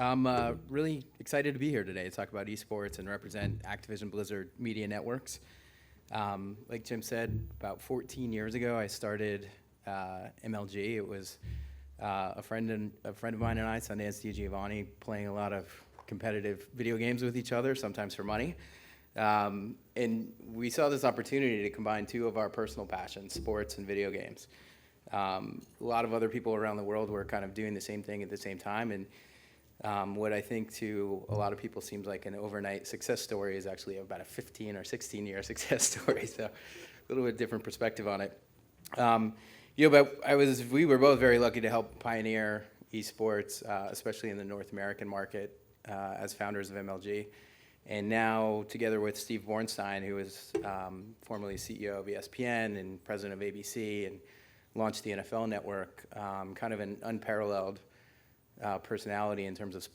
I'm really excited to be here today to talk about esports and represent Activision Blizzard Media Networks. Like Jim said, about 14 years ago, I started MLG. It was a friend of mine and I, Sundance DiGiovanni, playing a lot of competitive video games with each other, sometimes for money. And we saw this opportunity to combine two of our personal passions, sports and video games. A lot of other people around the world were kind of doing the same thing at the same time, and what I think to a lot of people seems like an overnight success story is actually about a 15 or 16-year success story, so a little bit different perspective on it. But we were both very lucky to help pioneer esports, especially in the North American market, as founders of MLG. And now, together with Steve Bornstein, who was formerly CEO of ESPN and president of ABC and launched the NFL Network, kind of an unparalleled personality in terms of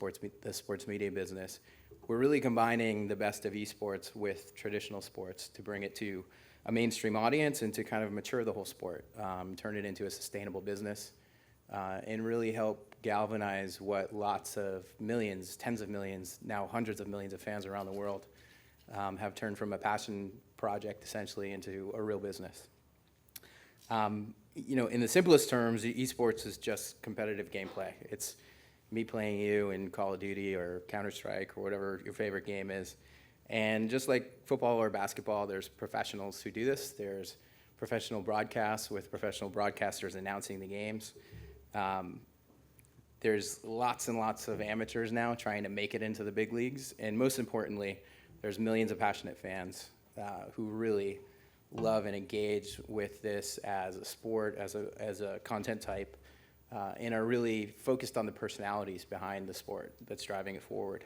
the sports media business. We're really combining the best of esports with traditional sports to bring it to a mainstream audience and to kind of mature the whole sport, turn it into a sustainable business, and really help galvanize what lots of millions, tens of millions, now hundreds of millions of fans around the world have turned from a passion project essentially into a real business. In the simplest terms, esports is just competitive gameplay. It's me playing you in Call of Duty or Counter-Strike or whatever your favorite game is. And just like football or basketball, there's professionals who do this. There's professional broadcasts with professional broadcasters announcing the games. There's lots and lots of amateurs now trying to make it into the big leagues. And most importantly, there's millions of passionate fans who really love and engage with this as a sport, as a content type, and are really focused on the personalities behind the sport that's driving it forward.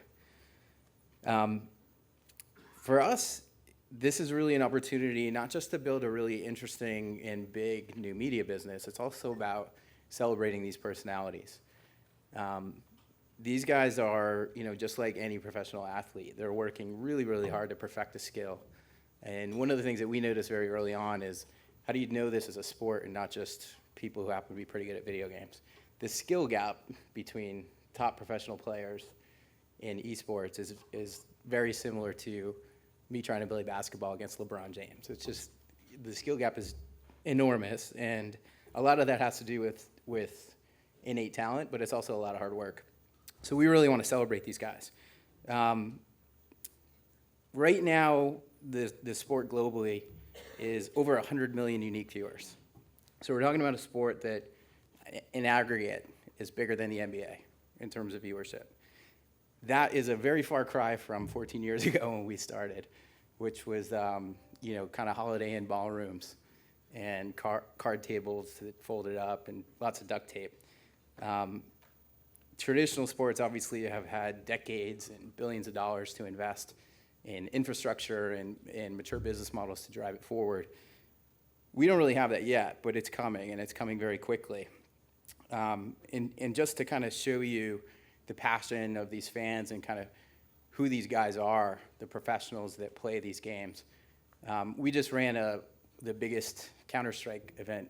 For us, this is really an opportunity not just to build a really interesting and big new media business, it's also about celebrating these personalities. These guys are, just like any professional athlete, they're working really, really hard to perfect a skill. And one of the things that we noticed very early on is, how do you know this is a sport and not just people who happen to be pretty good at video games? The skill gap between top professional players in esports is very similar to me trying to play basketball against LeBron James. It's just, the skill gap is enormous, and a lot of that has to do with innate talent, but it's also a lot of hard work. So we really want to celebrate these guys. Right now, the sport globally is over 100 million unique viewers. So we're talking about a sport that, in aggregate, is bigger than the NBA in terms of viewership. That is a very far cry from 14 years ago when we started, which was kind of Holiday Inn ballrooms and card tables that folded up and lots of duct tape. Traditional sports obviously have had decades and billions of dollars to invest in infrastructure and mature business models to drive it forward. We don't really have that yet, but it's coming, and it's coming very quickly. And just to kind of show you the passion of these fans and kind of who these guys are, the professionals that play these games, we just ran the biggest Counter-Strike event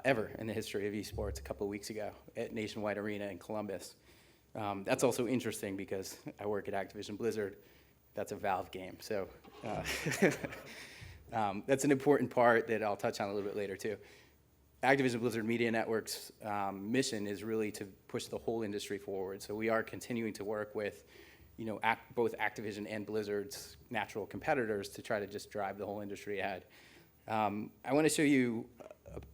ever in the history of esports a couple of weeks ago at Nationwide Arena in Columbus. That's also interesting because I work at Activision Blizzard. That's a Valve game, so that's an important part that I'll touch on a little bit later too. Activision Blizzard Media Network's mission is really to push the whole industry forward. So we are continuing to work with, both Activision and Blizzard's natural competitors to try to just drive the whole industry ahead. I want to show you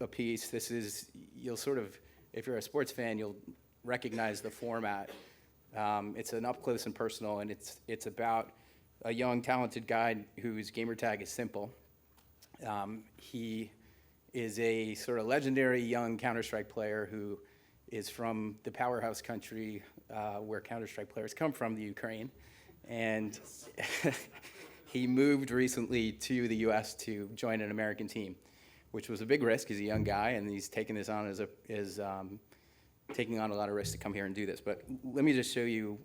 a piece. This is, you'll sort of, if you're a sports fan, you'll recognize the format. It's an up close and personal, and it's about a young, talented guy whose gamer tag is Simple. He is a sort of legendary young Counter-Strike player who is from the powerhouse country where Counter-Strike players come from, the Ukraine. And he moved recently to the US to join an American team, which was a big risk. He's a young guy, and he's taking this on taking on a lot of risk to come here and do this. But let me just show you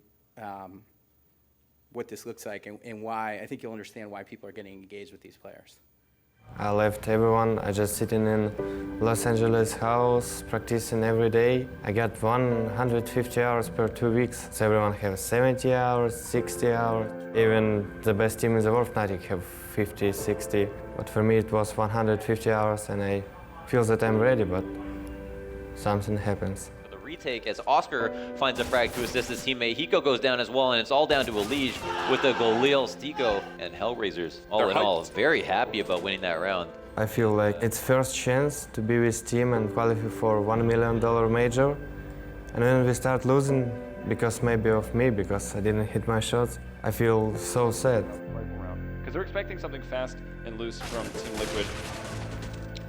what this looks like and why. I think you'll understand why people are getting engaged with these players. I left everyone. I just sitting in Los Angeles house, practicing every day. I got 150 hours per 2 weeks. So everyone has 70 hours, 60 hours. Even the best team in the world, Fnatic, have 50, 60. But for me, it was 150 hours, and I feel that I'm ready, but something happens. The retake as Oscar finds a frag to assist his teammate. Hiko goes down as well, and it's all down to Elige with the Galil, Stiko, and Hellraisers. All in all, very happy about winning that round. I feel like it's first chance to be with team and qualify for $1 million major. And when we start losing, because maybe of me, because I didn't hit my shots, I feel so sad. Because they're expecting something fast and loose from Team Liquid.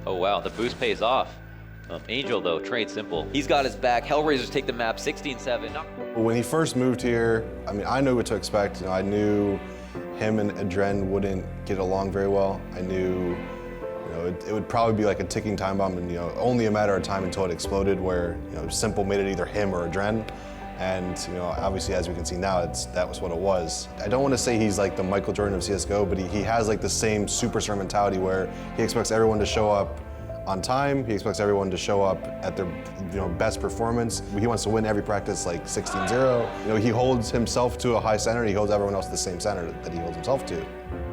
Oh wow, the boost pays off. Angel though, trade simple. He's got his back. Hellraisers take the map 16-7. When he first moved here, I mean, I knew what to expect. You know, I knew him and Adren wouldn't get along very well. I knew, you know, it would probably be like a ticking time bomb, and you know, only a matter of time until it exploded. Where you know, Simple made it either him or Adren, and you know, obviously as we can see now, that was what it was. I don't want to say he's like the Michael Jordan of CS:GO, but he has like the same superstar mentality where he expects everyone to show up on time. He expects everyone to show up at their best performance. He wants to win every practice like 16-0. You know, he holds himself to a high standard. He holds everyone else to the same standard that he holds himself to.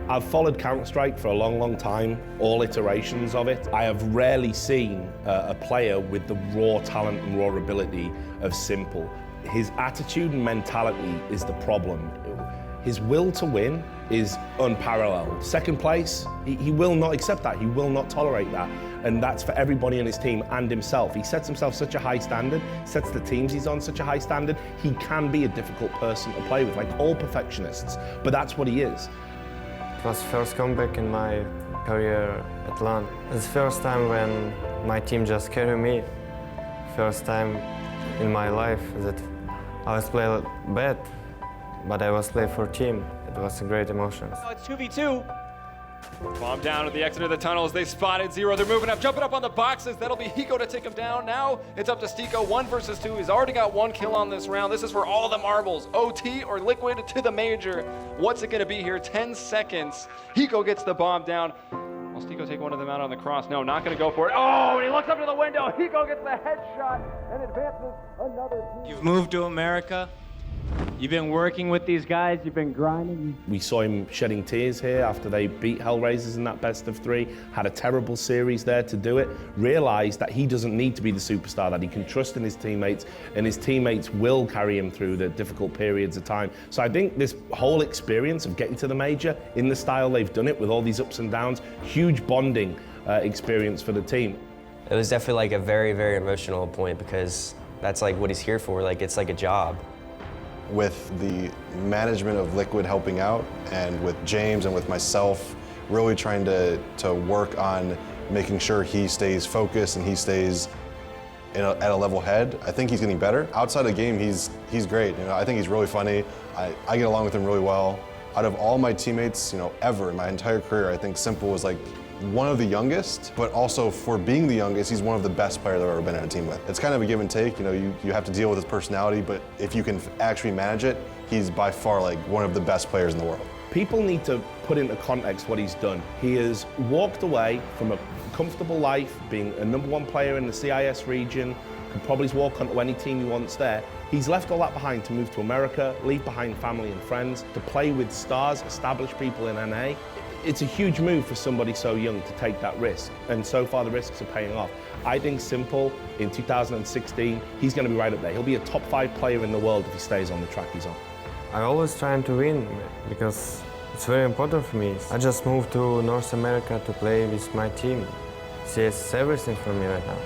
I've followed Counter-Strike for a long, long time, all iterations of it. I have rarely seen a player with the raw talent and raw ability of Simple. His attitude and mentality is the problem. His will to win is unparalleled. Second place, he will not accept that. He will not tolerate that. And that's for everybody on his team and himself. He sets himself such a high standard, sets the teams he's on such a high standard. He can be a difficult person to play with, like all perfectionists, but that's what he is. It was first comeback in my career at LAN. It's the first time when my team just carried me. First time in my life that I was playing bad, but I was playing for team. It was a great emotion. Now it's 2v2. Bomb down at the exit of the tunnels. They spotted Zero. They're moving up, jumping up on the boxes. That'll be Hiko to take him down. Now it's up to Stiko. 1 versus 2. He's already got 1 kill on this round. This is for all the marbles. OT or Liquid to the major. What's it going to be here? 10 seconds. Hiko gets the bomb down. Will Stiko take one of them out on the cross? No, not going to go for it. Oh, and he looks up to the window. Hiko gets the headshot and advances another team. You've moved to America. You've been working with these guys, you've been grinding. We saw him shedding tears here after they beat Hellraisers in that best of 3, had a terrible series there to do it, realized that he doesn't need to be the superstar, that he can trust in his teammates, and his teammates will carry him through the difficult periods of time. So I think this whole experience of getting to the major, in the style they've done it, with all these ups and downs, huge bonding experience for the team. It was definitely like a very, very emotional point, because that's like what he's here for, like it's like a job. With the management of Liquid helping out, and with James and with myself really trying to work on making sure he stays focused and he stays at a level head, I think he's getting better. Outside of the game, he's great. You know, I think he's really funny. I get along with him really well. Out of all my teammates, you know, ever in my entire career, I think Simple was like one of the youngest, but also for being the youngest, he's one of the best players I've ever been in a team with. It's kind of a give and take, you know, you have to deal with his personality, but if you can actually manage it, he's by far like one of the best players in the world. People need to put into context what he's done. He has walked away from a comfortable life, being a #1 player in the CIS region, can probably walk onto any team he wants there. He's left all that behind to move to America, leave behind family and friends, to play with stars, established people in NA. It's a huge move for somebody so young to take that risk, and so far the risks are paying off. I think Simple, in 2016, he's going to be right up there. He'll be a top 5 player in the world if he stays on the track he's on. I always trying to win, because it's very important for me. I just moved to North America to play with my team. CS is everything for me right now.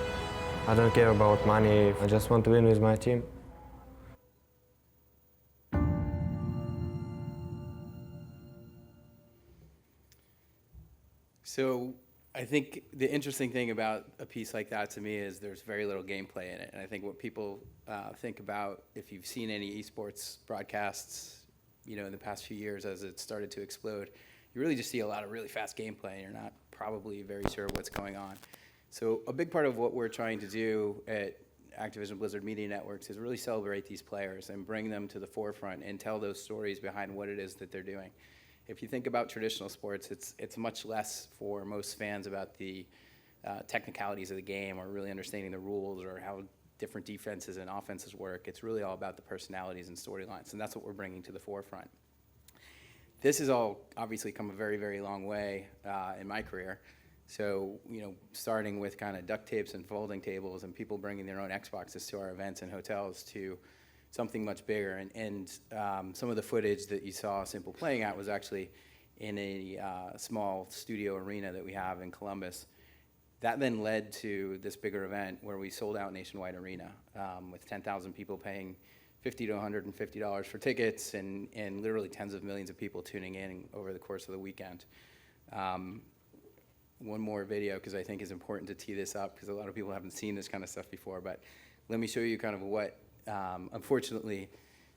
I don't care about money, I just want to win with my team. So I think the interesting thing about a piece like that to me is there's very little gameplay in it. And I think what people think about, if you've seen any esports broadcasts, you know, in the past few years as it started to explode, you really just see a lot of really fast gameplay and you're not probably very sure what's going on. So a big part of what we're trying to do at Activision Blizzard Media Networks is really celebrate these players and bring them to the forefront and tell those stories behind what it is that they're doing. If you think about traditional sports, it's much less for most fans about the technicalities of the game or really understanding the rules or how different defenses and offenses work. It's really all about the personalities and storylines, and that's what we're bringing to the forefront. This has all obviously come a very, very long way in my career. So, starting with kind of duct tapes and folding tables and people bringing their own Xboxes to our events and hotels to something much bigger. And some of the footage that you saw Simple playing at was actually in a small studio arena that we have in Columbus. That then led to this bigger event where we sold out Nationwide Arena with 10,000 people paying $50 to $150 for tickets and literally tens of millions of people tuning in over the course of the weekend. One more video, because I think is important to tee this up, because a lot of people haven't seen this kind of stuff before, but let me show you kind of what, unfortunately,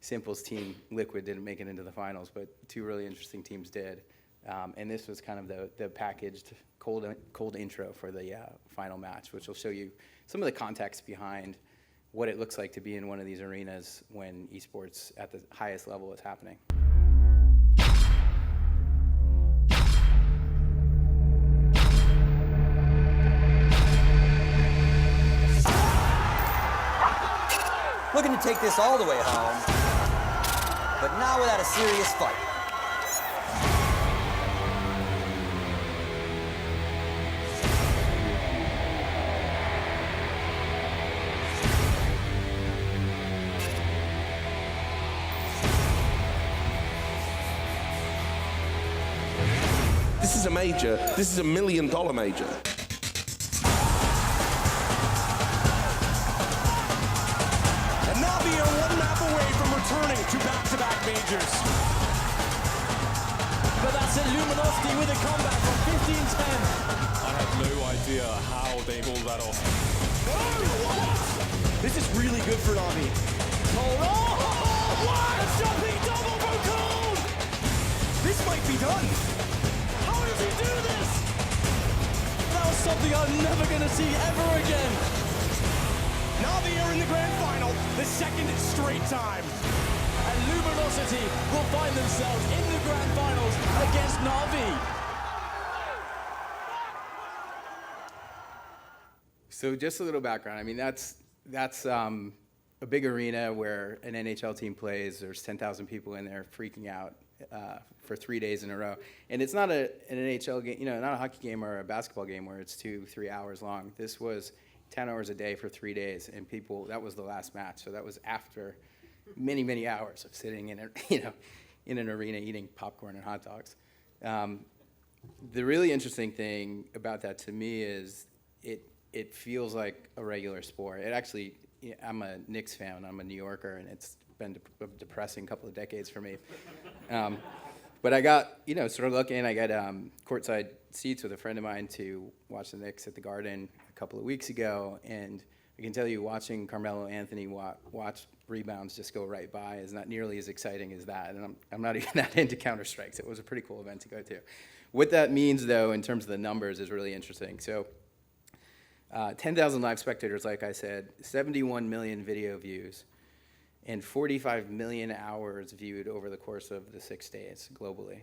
Simple's team, Liquid, didn't make it into the finals, but two really interesting teams did. And this was kind of the packaged cold intro for the final match, which will show you some of the context behind what it looks like to be in one of these arenas when esports at the highest level is happening. Looking to take this all the way home, but not without a serious fight. This is a major. This is $1 million major. And Navi are one map away from returning to back-to-back majors. But that's Luminosity with a comeback from 15-10. I have no idea how they pulled that off. Oh, this is really good for Navi. Oh, what? A jumping double from Cold! This might be done. How does he do this? That was something I'm never gonna see ever again. Navi are in the grand final, the second straight time. And Luminosity will find themselves in the grand finals against Navi. So just a little background. I mean, that's a big arena where an NHL team plays. There's 10,000 people in there freaking out for 3 days in a row. And it's not an NHL game, not a hockey game or a basketball game where it's 2-3 hours long. This was 10 hours a day for 3 days, and that was the last match. So that was after many, many hours of sitting in in an arena eating popcorn and hot dogs. The really interesting thing about that to me is it feels like a regular sport. It actually, I'm a Knicks fan, I'm a New Yorker, and it's been a depressing couple of decades for me. But I got, sort of lucky, and I got courtside seats with a friend of mine to watch the Knicks at the Garden a couple of weeks ago, and I can tell you watching Carmelo Anthony watch rebounds just go right by is not nearly as exciting as that, and I'm not even that into Counter-Strikes. It was a pretty cool event to go to. What that means, though, in terms of the numbers is really interesting. So 10,000 live spectators, like I said, 71 million video views, and 45 million hours viewed over the course of the 6 days globally.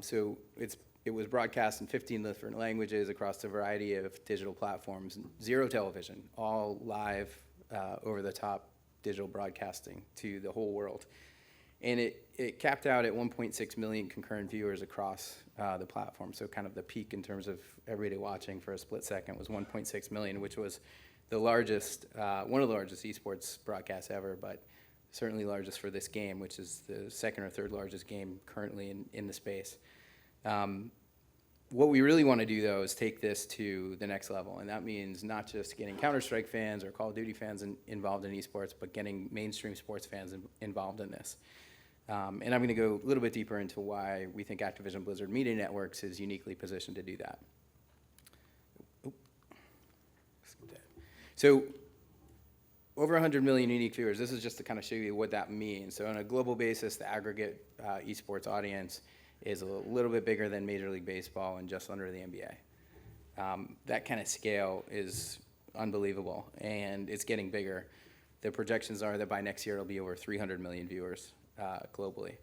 So it was broadcast in 15 different languages across a variety of digital platforms, zero television, all live over-the-top digital broadcasting to the whole world. And it capped out at 1.6 million concurrent viewers across the platform. So kind of the peak in terms of everybody watching for a split second was 1.6 million, which was the largest, one of the largest esports broadcasts ever, but certainly largest for this game, which is the second or third largest game currently in the space. What we really want to do, though, is take this to the next level, and that means not just getting Counter-Strike fans or Call of Duty fans involved in esports, but getting mainstream sports fans involved in this. And I'm going to go a little bit deeper into why we think Activision Blizzard Media Networks is uniquely positioned to do that. So over 100 million unique viewers. This is just to kind of show you what that means. So on a global basis, the aggregate esports audience is a little bit bigger than Major League Baseball and just under the NBA. That kind of scale is unbelievable, and it's getting bigger. The projections are that by next year it'll be over 300 million viewers globally.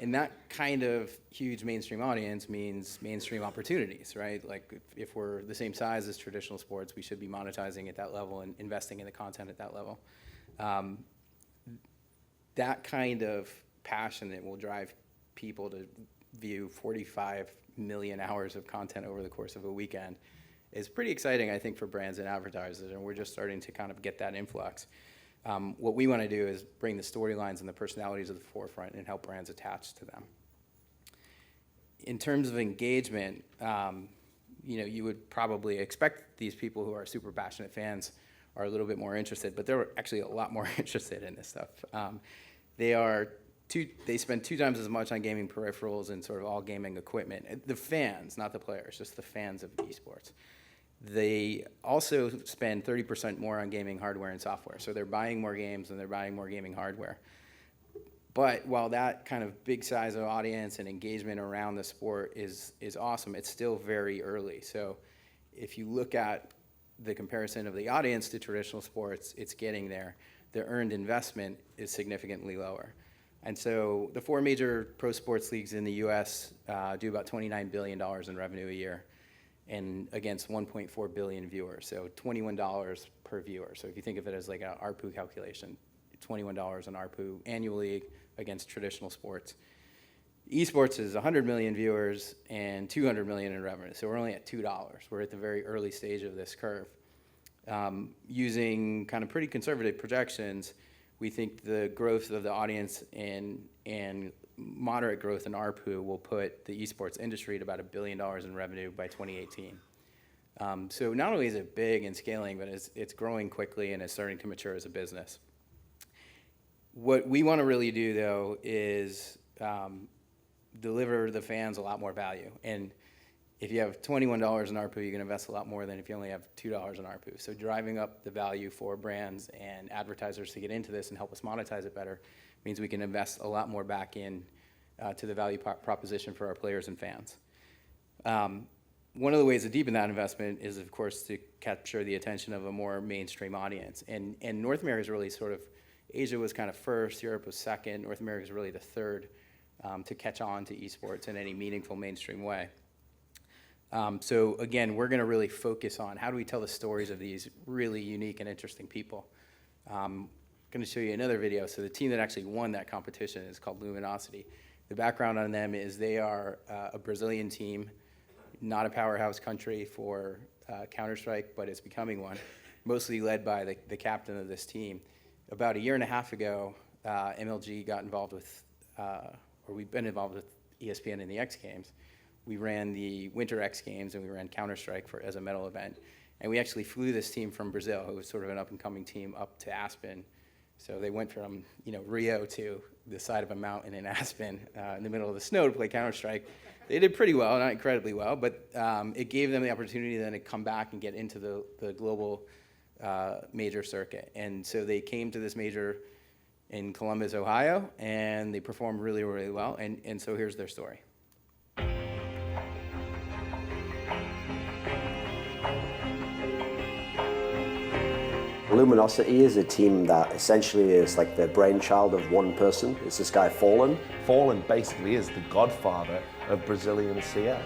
And that kind of huge mainstream audience means mainstream opportunities, right? Like if we're the same size as traditional sports, we should be monetizing at that level and investing in the content at that level. That kind of passion that will drive people to view 45 million hours of content over the course of a weekend is pretty exciting, I think, for brands and advertisers, and we're just starting to kind of get that influx. What we want to do is bring the storylines and the personalities to the forefront and help brands attach to them. In terms of engagement, you would probably expect these people who are super passionate fans are a little bit more interested, but they're actually a lot more interested in this stuff. They spend 2 times as much on gaming peripherals and sort of all gaming equipment. The fans, not the players, just the fans of esports. They also spend 30% more on gaming hardware and software. So they're buying more games and they're buying more gaming hardware. But while that kind of big size of audience and engagement around the sport is awesome, it's still very early. So if you look at the comparison of the audience to traditional sports, it's getting there. The earned investment is significantly lower. And so the 4 major pro sports leagues in the US do about $29 billion in revenue a year, and against 1.4 billion viewers, so $21 per viewer. So if you think of it as like an ARPU calculation, $21 in ARPU annually against traditional sports. Esports is 100 million viewers and 200 million in revenue, so we're only at $2. We're at the very early stage of this curve. Using kind of pretty conservative projections, we think the growth of the audience and moderate growth in ARPU will put the esports industry at about $1 billion in revenue by 2018. So not only is it big and scaling, but it's growing quickly and it's starting to mature as a business. What we want to really do, though, is deliver the fans a lot more value. And if you have $21 in ARPU, you can invest a lot more than if you only have $2 in ARPU. So driving up the value for brands and advertisers to get into this and help us monetize it better means we can invest a lot more back in to the value proposition for our players and fans. One of the ways to deepen that investment is, of course, to capture the attention of a more mainstream audience. And North America is really sort of, Asia was kind of first, Europe was second, North America is really the third to catch on to esports in any meaningful mainstream way. So again, we're going to really focus on how do we tell the stories of these really unique and interesting people. I'm going to show you another video. So the team that actually won that competition is called Luminosity. The background on them is they are a Brazilian team, not a powerhouse country for Counter-Strike, but it's becoming one, mostly led by the captain of this team. About a year and a half ago, MLG got involved with, or we've been involved with ESPN in the X Games. We ran the Winter X Games and we ran Counter-Strike as a medal event. And we actually flew this team from Brazil, who was sort of an up-and-coming team, up to Aspen. So they went from Rio to the side of a mountain in Aspen in the middle of the snow to play Counter-Strike. They did pretty well, not incredibly well, but it gave them the opportunity then to come back and get into the global major circuit. And so they came to this major in Columbus, Ohio, and they performed really, really well. And so here's their story. Luminosity is a team that essentially is like the brainchild of one person. It's this guy, Fallen. Fallen basically is the godfather of Brazilian CS.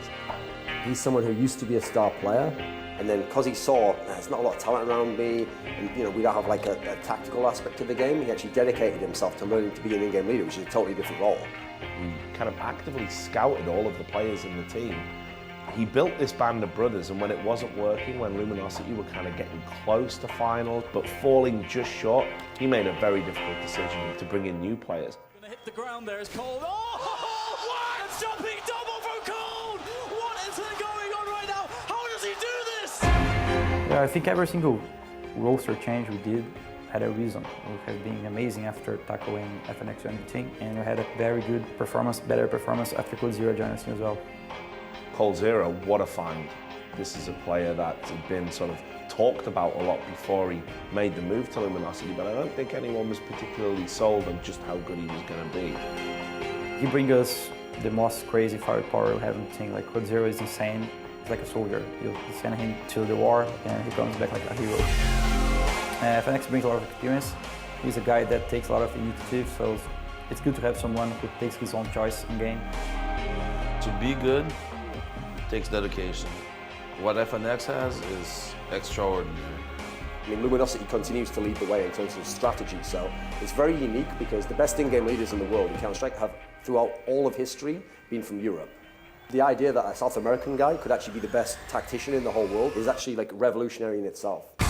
He's someone who used to be a star player, and then because he saw there's not a lot of talent around me, and we don't have like a tactical aspect to the game, he actually dedicated himself to learning to be an in-game leader, which is a totally different role. He kind of actively scouted all of the players in the team. He built this band of brothers, and when it wasn't working, when Luminosity were kind of getting close to finals, but falling just short, he made a very difficult decision to bring in new players. Gonna hit the ground there, it's Cold. Oh, what? A jumping double from Cold! What is going on right now? How does he do this? Yeah, I think every single roster change we did had a reason. We have been amazing after tackling FNX and everything, and we had a very good performance, better performance after Code Zero joined us as well. Cold Zero, what a find. This is a player that had been sort of talked about a lot before he made the move to Luminosity, but I don't think anyone was particularly sold on just how good he was going to be. He brings us the most crazy firepower we haven't seen. Like Code Zero is insane. He's like a soldier. You send him to the war and he comes back like a hero. FNX brings a lot of experience. He's a guy that takes a lot of initiative, so it's good to have someone who takes his own choice in game. To be good takes dedication. What FNX has is extraordinary. I mean, Luminosity continues to lead the way in terms of strategy, so it's very unique because the best in-game leaders in the world in Counter-Strike have, throughout all of history, been from Europe. The idea that a South American guy could actually be the best tactician in the whole world is actually like revolutionary in itself. The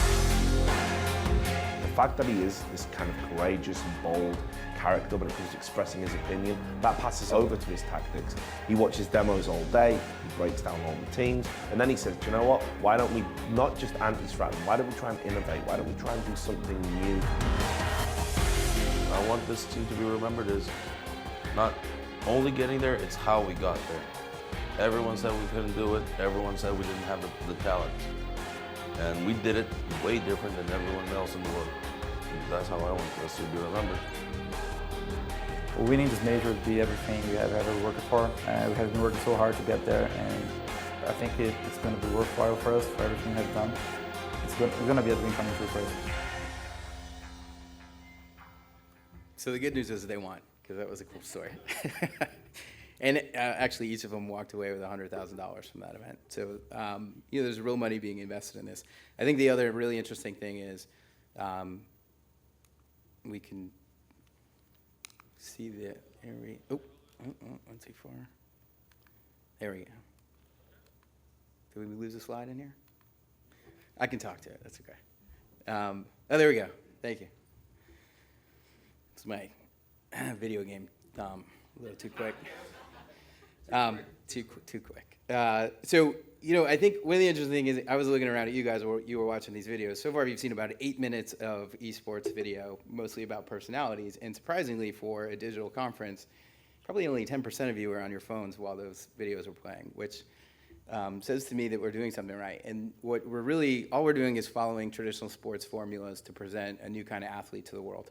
fact that he is this kind of courageous and bold character when it comes to expressing his opinion, that passes over to his tactics. He watches demos all day, he breaks down all the teams, and then he says, do you know what, why don't we not just anti-strat, why don't we try and innovate, why don't we try and do something new? I want this team to be remembered as not only getting there, it's how we got there. Everyone said we couldn't do it, everyone said we didn't have the talent. And we did it way different than everyone else in the world. And that's how I want us to be remembered. Winning this major would be everything we have ever worked for. We have been working so hard to get there, and I think it's going to be worthwhile for us, for everything we have done. It's going to be a dream coming true for us. So the good news is they won, because that was a cool story. And actually, each of them walked away with $100,000 from that event. So there's real money being invested in this. I think the other really interesting thing is we can see the area. Went too far. There we go. Did we lose a slide in here? I can talk to it. That's okay. There we go. Thank you. It's my video game a little too quick. Too quick. So, I think one of the interesting things is I was looking around at you guys while you were watching these videos. So far, you've seen about 8 minutes of eSports video, mostly about personalities. And surprisingly, for a digital conference, probably only 10% of you were on your phones while those videos were playing, which says to me that we're doing something right. And what all we're doing is following traditional sports formulas to present a new kind of athlete to the world.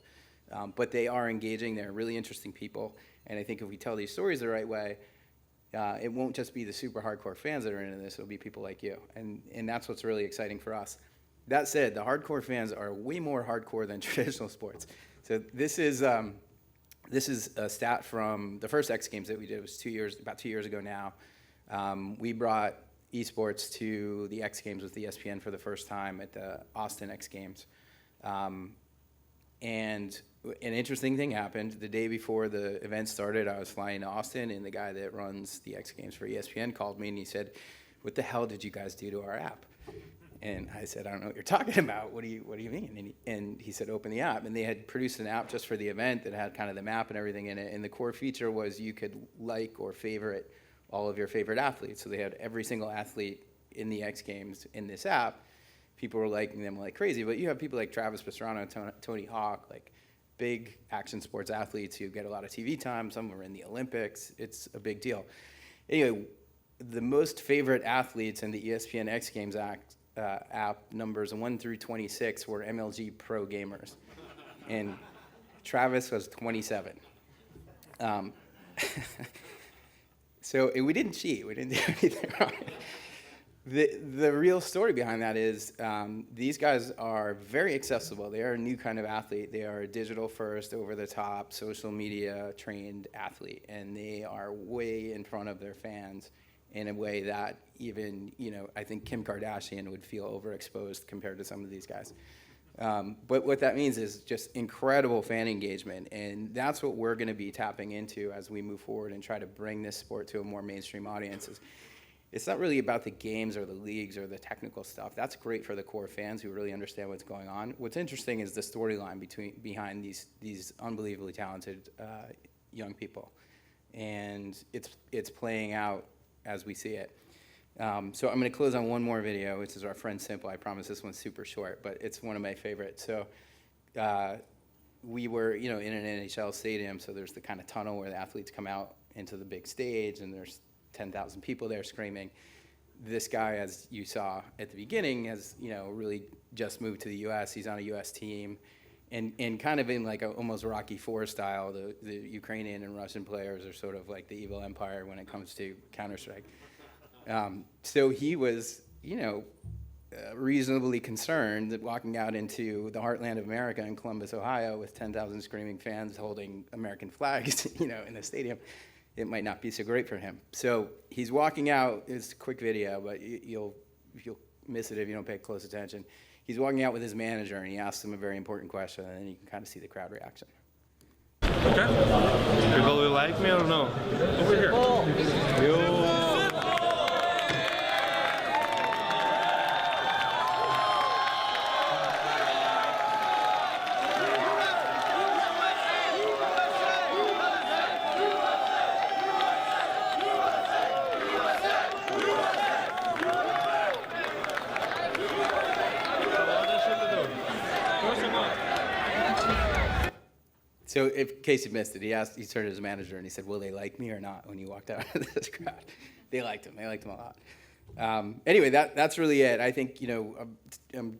But they are engaging. They're really interesting people. And I think if we tell these stories the right way, it won't just be the super hardcore fans that are into this, it'll be people like you. And that's what's really exciting for us. That said, the hardcore fans are way more hardcore than traditional sports. So this is a stat from the first X Games that we did. It was about 2 years ago now. We brought eSports to the X Games with ESPN for the first time at the Austin X Games. And an interesting thing happened. The day before the event started, I was flying to Austin, and the guy that runs the X Games for ESPN called me, and he said, "What the hell did you guys do to our app?" And I said, "I don't know what you're talking about. What do you mean?" And he said, "Open the app." And they had produced an app just for the event that had kind of the map and everything in it. And the core feature was you could like or favorite all of your favorite athletes. So they had every single athlete in the X Games in this app. People were liking them like crazy. But you have people like Travis Pastrana, Tony Hawk, like big action sports athletes who get a lot of TV time. Some are in the Olympics. It's a big deal. Anyway, the most favorite athletes in the ESPN X Games app numbers 1 through 26 were MLG pro gamers. And Travis was 27. So we didn't cheat. We didn't do anything wrong. The real story behind that is these guys are very accessible. They are a new kind of athlete. They are a digital first, over the top, social media trained athlete. And they are way in front of their fans in a way that even, I think Kim Kardashian would feel overexposed compared to some of these guys. But what that means is just incredible fan engagement. And that's what we're going to be tapping into as we move forward and try to bring this sport to a more mainstream audience. It's not really about the games or the leagues or the technical stuff. That's great for the core fans who really understand what's going on. What's interesting is the storyline behind these unbelievably talented young people. And it's playing out as we see it. So I'm going to close on one more video, which is our friend Simple. I promise this one's super short, but it's one of my favorites. So we were, in an NHL stadium, so there's the kind of tunnel where the athletes come out into the big stage, and there's 10,000 people there screaming. This guy, as you saw at the beginning, has really just moved to the U.S. He's on a U.S. team, and kind of in like a almost Rocky IV style. The Ukrainian and Russian players are sort of like the evil empire when it comes to Counter-Strike. So he was, reasonably concerned that walking out into the heartland of America in Columbus, Ohio, with 10,000 screaming fans holding American flags, in the stadium, it might not be so great for him. So he's walking out. It's a quick video, but you'll miss it if you don't pay close attention. He's walking out with his manager, and he asks him a very important question, and then you can kind of see the crowd reaction. Okay. People will like me or no? Over here. So, in case you missed it, he turned to his manager and he said, "Will they like me or not?" When you walked out of this crowd, they liked him. They liked him a lot. Anyway, that's really it. I think I'm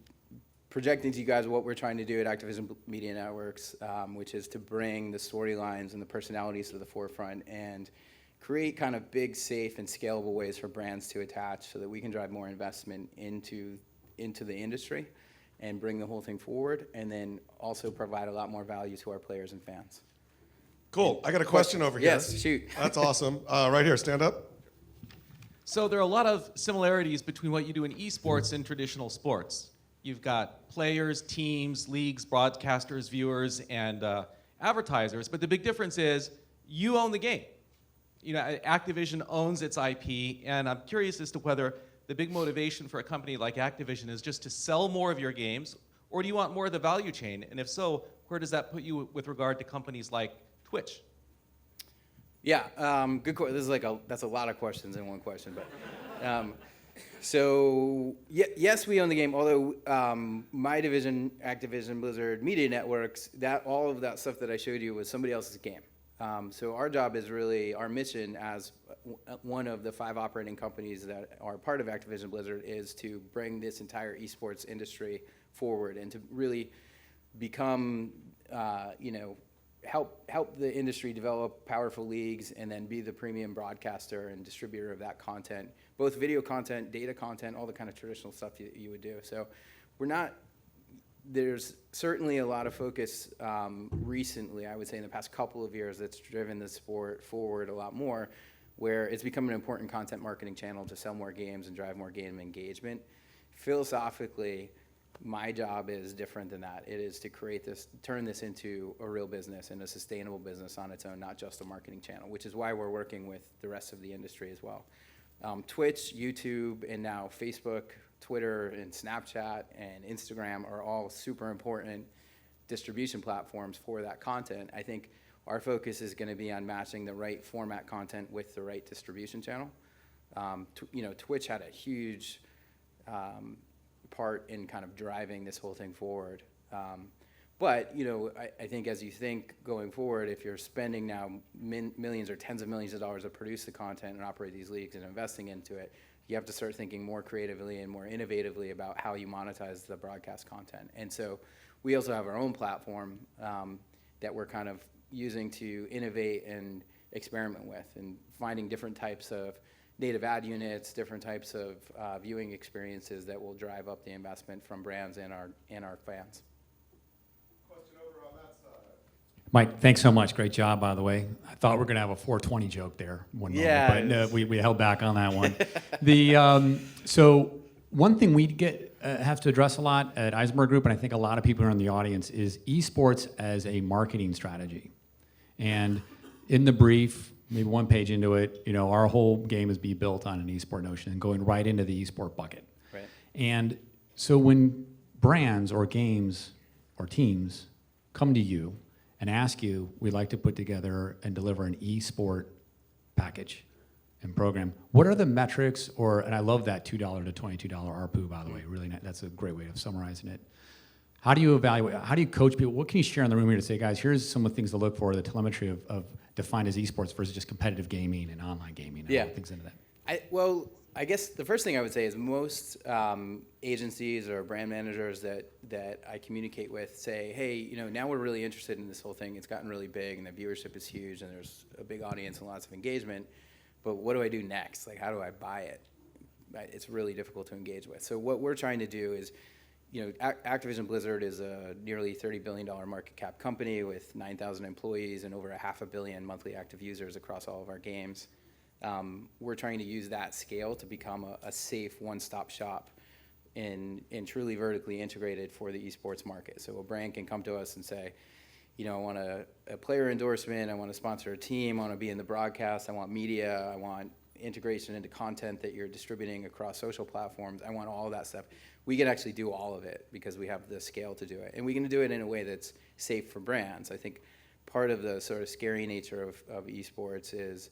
projecting to you guys what we're trying to do at Activision Media Networks, which is to bring the storylines and the personalities to the forefront and create kind of big, safe, and scalable ways for brands to attach, so that we can drive more investment into the industry and bring the whole thing forward, and then also provide a lot more value to our players and fans. Cool. I got a question over here. Yes, shoot. That's awesome. Right here, stand up. So there are a lot of similarities between what you do in esports and traditional sports. You've got players, teams, leagues, broadcasters, viewers, and advertisers, but the big difference is you own the game. Activision owns its IP, and I'm curious as to whether the big motivation for a company like Activision is just to sell more of your games, or do you want more of the value chain? And if so, where does that put you with regard to companies like Twitch? Yeah, good question. That's a lot of questions in one question, but so yes, we own the game. Although my division, Activision Blizzard Media Networks, all of that stuff that I showed you was somebody else's game. So our job is really, our mission as one of the 5 operating companies that are part of Activision Blizzard is to bring this entire esports industry forward and to really become, help the industry develop powerful leagues and then be the premium broadcaster and distributor of that content, both video content, data content, all the kind of traditional stuff you would do. So there's certainly a lot of focus recently, I would say in the past couple of years, that's driven the sport forward a lot more, where it's become an important content marketing channel to sell more games and drive more game engagement. Philosophically, my job is different than that. It is to turn this into a real business and a sustainable business on its own, not just a marketing channel, which is why we're working with the rest of the industry as well. Twitch, YouTube, and now Facebook, Twitter, and Snapchat, and Instagram are all super important distribution platforms for that content. I think our focus is going to be on matching the right format content with the right distribution channel. Twitch had a huge part in kind of driving this whole thing forward. But I think as you think going forward, if you're spending now millions or tens of millions of dollars to produce the content and operate these leagues and investing into it, you have to start thinking more creatively and more innovatively about how you monetize the broadcast content. And so we also have our own platform that we're kind of using to innovate and experiment with, and finding different types of native ad units, different types of viewing experiences that will drive up the investment from brands and our fans. Mike, thanks so much. Great job, by the way. I thought we were going to have a 420 joke there one moment, but no, we held back on that one. So one thing we have to address a lot at Ayzenberg Group, and I think a lot of people are in the audience, is esports as a marketing strategy. And in the brief, maybe one page into it, our whole game is being built on an esport notion and going right into the esport bucket. Right. And so when brands or games or teams come to you and ask you, we'd like to put together and deliver an esport package and program, what are the metrics, and I love that $2 to $22 ARPU, by the way, really, that's a great way of summarizing it. How do you evaluate, how do you coach people? What can you share in the room here to say, guys, here's some of the things to look for, the telemetry of defined as esports versus just competitive gaming and online gaming, and things into that? I guess the first thing I would say is most agencies or brand managers that I communicate with say, hey, now we're really interested in this whole thing. It's gotten really big, and the viewership is huge, and there's a big audience and lots of engagement. But what do I do next? Like, how do I buy it? it's really difficult to engage with. So what we're trying to do is, Activision Blizzard is a nearly $30 billion market cap company with 9,000 employees and over 500 million monthly active users across all of our games. We're trying to use that scale to become a safe one-stop shop and truly vertically integrated for the esports market. So a brand can come to us and say, I want a player endorsement, I want to sponsor a team, I want to be in the broadcast, I want media, I want integration into content that you're distributing across social platforms, I want all of that stuff. We can actually do all of it because we have the scale to do it. And we can do it in a way that's safe for brands. I think part of the sort of scary nature of esports is,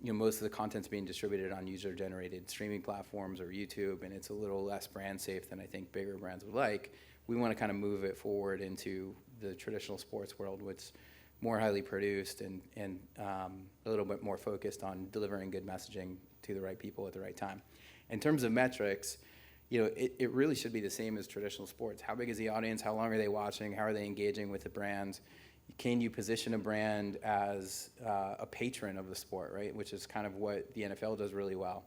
most of the content's being distributed on user-generated streaming platforms or YouTube, and it's a little less brand safe than I think bigger brands would like. We want to kind of move it forward into the traditional sports world, which is more highly produced and a little bit more focused on delivering good messaging to the right people at the right time. In terms of metrics, it really should be the same as traditional sports. How big is the audience? How long are they watching? How are they engaging with the brands? Can you position a brand as a patron of the sport, right? Which is kind of what the NFL does really well.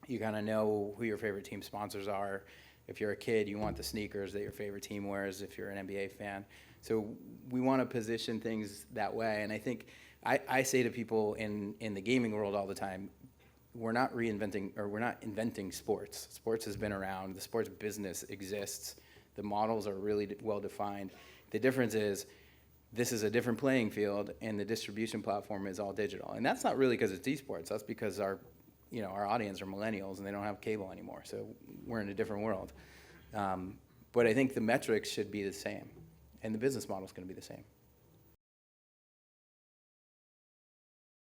You kind of know who your favorite team sponsors are. If you're a kid, you want the sneakers that your favorite team wears if you're an NBA fan. So we want to position things that way. And I think I say to people in the gaming world all the time, we're not inventing sports. Sports has been around. The sports business exists. The models are really well defined. The difference is this is a different playing field, and the distribution platform is all digital. And that's not really because it's esports. That's because our audience are millennials, and they don't have cable anymore. So we're in a different world. But I think the metrics should be the same, and the business model is going to be the same.